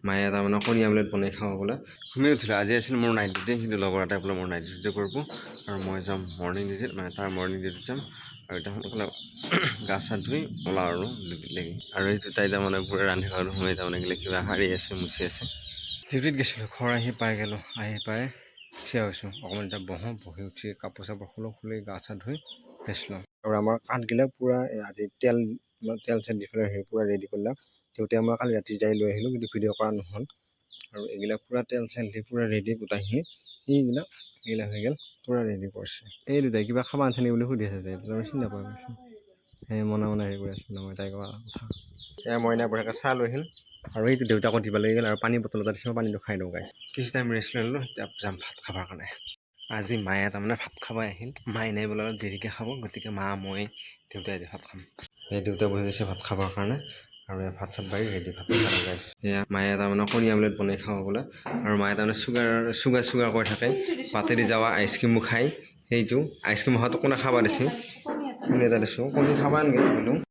মায়ে তাৰমানে কণী আমলেট বনাই খাব বোলে ঘুমিয়ে উঠিলে আজি আছিল মোৰ নাইট ডিউটি কিন্তু লগৰ এটাই বোলে মোৰ নাইট ডিউটি কৰিব আৰু মই যাম মৰ্ণিং ডিউটিত মানে তাৰ মৰ্ণিং ডিউটিত যাম আৰু এতিয়া সোনকালে গা চা ধুই ওলাওঁ আৰু ডিউটিত লাগি আৰু এই দুটাই তাৰমানে পুৰা ৰান্ধি ঘৰত সোমাই তাৰমানে কিবা সাৰি আছে মুচি আছে ডিউটিত গৈছিলোঁ ঘৰ আহি পাই গ'লোঁ আহি পাই থিয় হৈছোঁ অকণমান এতিয়া বহি উঠি কাপোৰ চাপোৰ খুলি গা চা ধুই ৰেষ্ট লওঁ আৰু আমাৰ কাঠগিলাক পূৰা আজি তেল চেল দি পেলাই হেৰি পূৰা ৰেডি কৰিলাম তেতিয়া মই কালি ৰাতি যাই লৈ আহিলোঁ কিন্তু ভিডিঅ' কৰা নহ'ল আৰু এইবিলাক পূৰা তেল চেল দি পূৰা ৰেডি গোটাইখিনি এইবিলাক হৈ গ'ল পূৰা ৰেডি কৰিছে এই দুটাই কিবা খাব আনিছে বুলি সুধি আছে তাই চিনি নাপাই কৈছোঁ সেই মনে হেৰি কৰি আছোঁ মই তাই কোৱা কথা এয়া মইনা বঢ়িয়াকৈ চাহ লৈ আহিল আৰু সেইটো দেউতাকো দিব লাগি গ'ল আৰু পানী বটল এটা দিছোঁ পানীটো খাই দিওঁ গাইছ কিছু টাইম ৰেষ্ট লৈ ল'লোঁ এতিয়া যাম ভাত খাবৰ কাৰণে আজি মায়ে তাৰমানে ভাত খাবই আহিল মায়ে নাই বোলে অলপ দেৰিকৈ খাব গতিকে মা মই দেউতাই আজি ভাত খাম সেই দেউতাই বহি গৈছে ভাত খাবৰ কাৰণে আৰু ভাত চাত বাঢ়ি ৰেডি ভাত খাব গাইছে এয়া মায়ে তাৰমানে কণী আমলেট বনাই খাব বোলে আৰু মায়ে তাৰমানে চুগাৰ কৰি থাকে বাটেদি যাৱা আইচক্ৰীমো খায় সেইটো আইচক্ৰীম হোৱাটো কোনে খাব দিছোঁ কোনে এটা দিছোঁ কণী খাবা নেকি বোলো